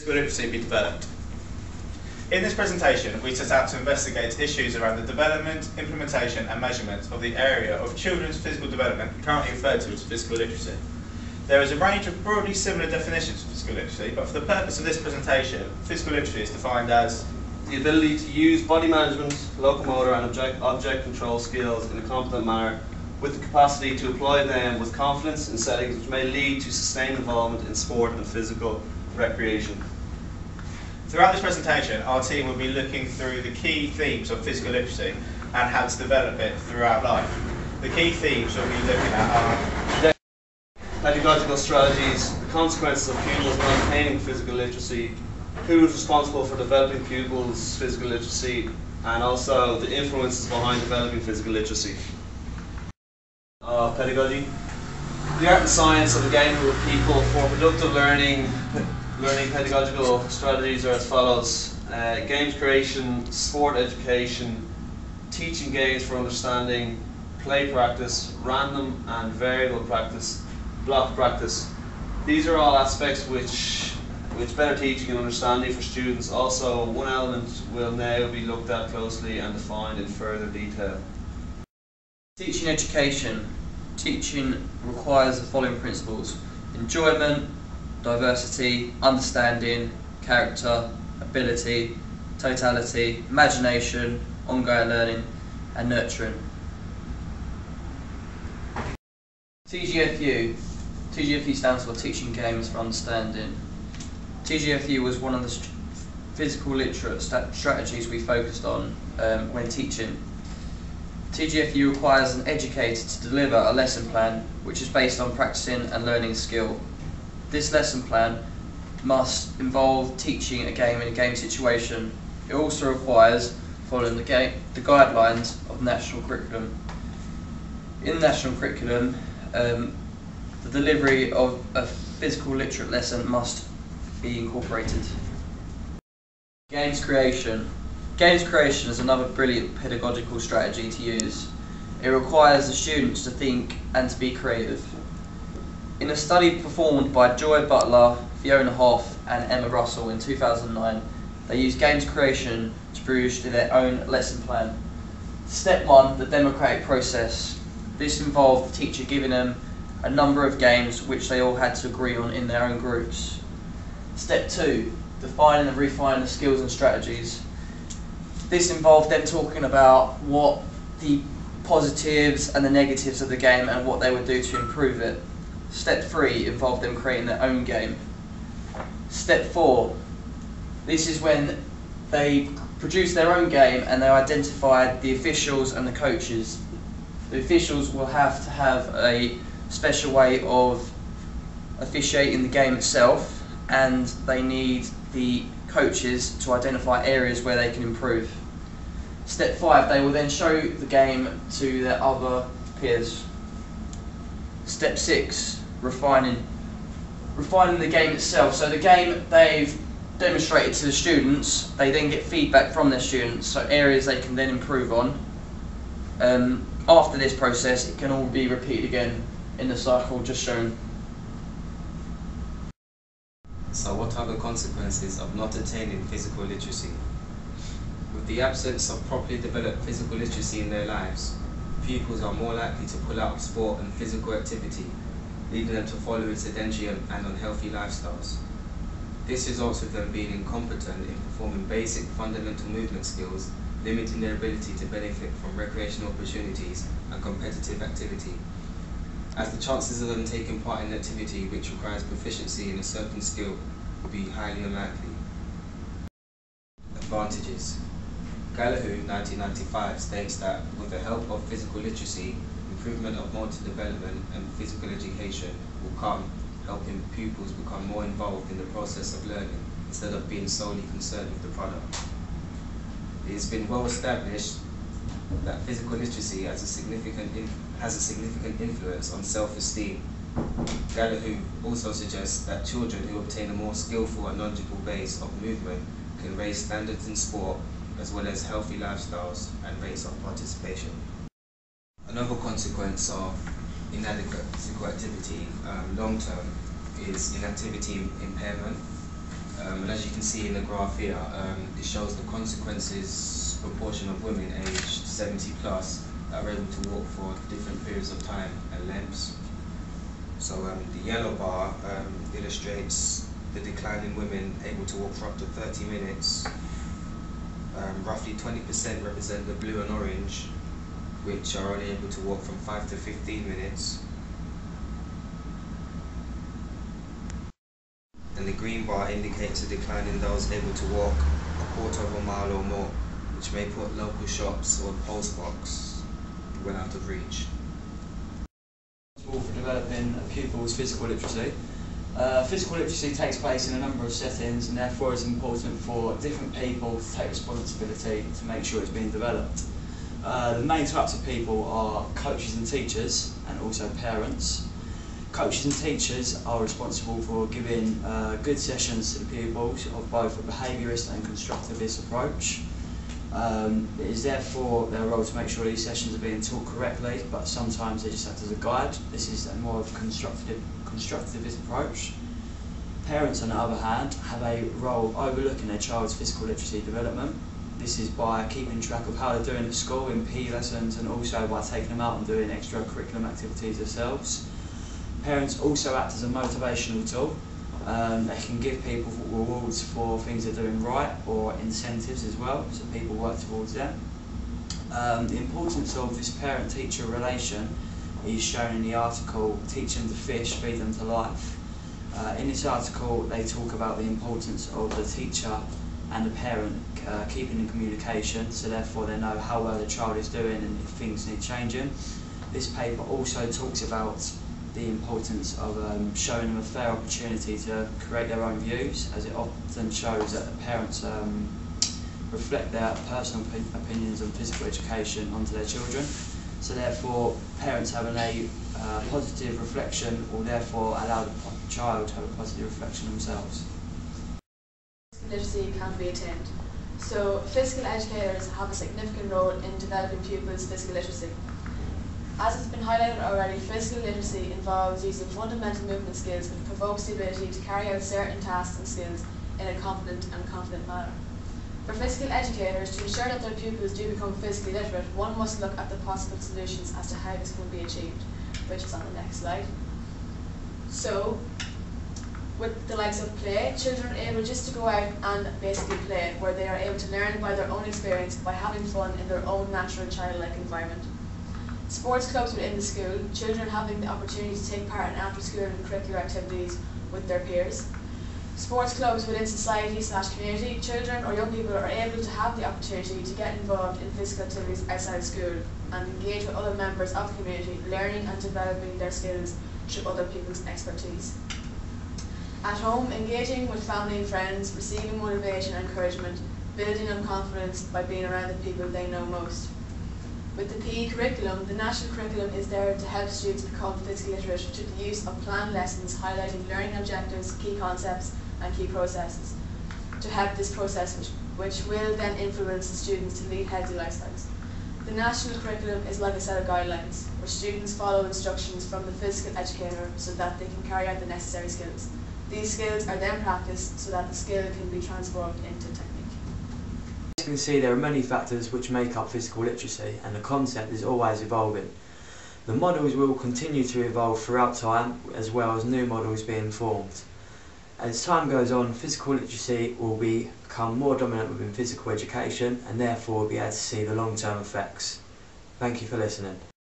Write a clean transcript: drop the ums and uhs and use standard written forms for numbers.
physical literacy be developed. In this presentation, we set out to investigate issues around the development, implementation and measurement of the area of children's physical development currently referred to as physical literacy. There is a range of broadly similar definitions of physical literacy, but for the purpose of this presentation, physical literacy is defined as the ability to use body management, locomotor and object control skills in a competent manner, with the capacity to apply them with confidence in settings which may lead to sustained involvement in sport and physical recreation. Throughout this presentation, our team will be looking through the key themes of physical literacy and how to develop it throughout life. The key themes we'll be looking at are pedagogical strategies, the consequences of pupils not attaining physical literacy, who is responsible for developing pupils' physical literacy, and also the influences behind developing physical literacy. Pedagogy. The art and science of engagement with people for productive learning pedagogical strategies are as follows. Games creation, sport education, teaching games for understanding, play practice, random and variable practice, block practice. These are all aspects which better teaching and understanding for students. Also, one element will now be looked at closely and defined in further detail. Teaching education. Teaching requires the following principles: enjoyment, diversity, understanding, character, ability, totality, imagination, ongoing learning and nurturing. TGFU. TGFU stands for Teaching Games for Understanding. TGFU was one of the physical literate strategies we focused on when teaching. TGFU requires an educator to deliver a lesson plan which is based on practicing and learning skill. This lesson plan must involve teaching a game in a game situation. It also requires following the guidelines of the national curriculum. In the national curriculum, the delivery of a physical literate lesson must be incorporated. Games creation. Games creation is another brilliant pedagogical strategy to use. It requires the students to think and to be creative. In a study performed by Joy Butler, Fiona Hoff and Emma Russell in 2009, they used games creation to produce their own lesson plan. Step 1, the democratic process. This involved the teacher giving them a number of games which they all had to agree on in their own groups. Step 2, defining and refining the skills and strategies. This involved them talking about what the positives and the negatives of the game and what they would do to improve it. Step 3 involved them creating their own game. Step 4, this is when they produced their own game and they identified the officials and the coaches. The officials will have to have a special way of officiating the game itself, and they need the coaches to identify areas where they can improve. Step 5, they will then show the game to their other peers. Step 6, refining the game itself. So the game they've demonstrated to the students, they then get feedback from their students, so areas they can then improve on. After this process, it can all be repeated again in the cycle just shown. So what are the consequences of not attaining physical literacy? With the absence of properly developed physical literacy in their lives, pupils are more likely to pull out of sport and physical activity, leading them to follow sedentary and unhealthy lifestyles. This results with them being incompetent in performing basic fundamental movement skills, limiting their ability to benefit from recreational opportunities and competitive activity, as the chances of them taking part in an activity which requires proficiency in a certain skill would be highly unlikely. Advantages. Gallagher 1995 states that with the help of physical literacy, improvement of motor development and physical education will come, helping pupils become more involved in the process of learning instead of being solely concerned with the product. It has been well established that physical literacy has a significant influence on self-esteem. Gallagher also suggests that children who obtain a more skillful and knowledgeable base of movement can raise standards in sport as well as healthy lifestyles and rates of participation. Another consequence of inadequate physical activity long term is inactivity impairment. And as you can see in the graph here, it shows the consequences proportion of women aged 70 plus that are able to walk for different periods of time and lengths. So the yellow bar illustrates the decline in women able to walk for up to 30 minutes. Roughly 20% represent the blue and orange, which are only able to walk from 5 to 15 minutes. And the green bar indicates a decline in those able to walk a quarter of a mile or more, which may put local shops or post box well out of reach. For developing a pupil's physical literacy. Physical literacy takes place in a number of settings, and therefore it's important for different people to take responsibility to make sure it's being developed. The main types of people are coaches and teachers, and also parents. Coaches and teachers are responsible for giving good sessions to the pupils of both a behaviourist and constructivist approach. It is therefore their role to make sure these sessions are being taught correctly, but sometimes they just act as a guide. This is a more of a constructivist approach. Parents, on the other hand, have a role of overlooking their child's physical literacy development. This is by keeping track of how they're doing at school in PE lessons, and also by taking them out and doing extracurricular activities themselves. Parents also act as a motivational tool. They can give people rewards for things they're doing right, or incentives as well, so people work towards them. The importance of this parent-teacher relation is shown in the article Teach Them to Fish, Feed Them to Life. In this article they talk about the importance of the teacher and the parent keeping in communication, so therefore they know how well the child is doing and if things need changing. This paper also talks about the importance of showing them a fair opportunity to create their own views, as it often shows that the parents reflect their personal opinions on physical education onto their children. So therefore, parents having a positive reflection will therefore allow the child to have a positive reflection themselves. Literacy can be attained. So physical educators have a significant role in developing pupils' physical literacy. As has been highlighted already, physical literacy involves using fundamental movement skills which provokes the ability to carry out certain tasks and skills in a confident manner. For physical educators, to ensure that their pupils do become physically literate, one must look at the possible solutions as to how this can be achieved, which is on the next slide. So, with the likes of play, children are able just to go out and basically play, where they are able to learn by their own experience by having fun in their own natural childlike environment. Sports clubs within the school, children having the opportunity to take part in after-school and curricular activities with their peers. Sports clubs within society/community, children or young people are able to have the opportunity to get involved in physical activities outside school and engage with other members of the community, learning and developing their skills through other people's expertise. At home, engaging with family and friends, receiving motivation and encouragement, building on confidence by being around the people they know most. With the PE curriculum, the national curriculum is there to help students become physically literate through the use of planned lessons highlighting learning objectives, key concepts and key processes to help this process which will then influence the students to lead healthy lifestyles. The national curriculum is like a set of guidelines where students follow instructions from the physical educator so that they can carry out the necessary skills. These skills are then practiced so that the skill can be transformed into technique. As you can see, there are many factors which make up physical literacy, and the concept is always evolving. The models will continue to evolve throughout time, as well as new models being formed. As time goes on, physical literacy will become more dominant within physical education, and therefore we'll be able to see the long-term effects. Thank you for listening.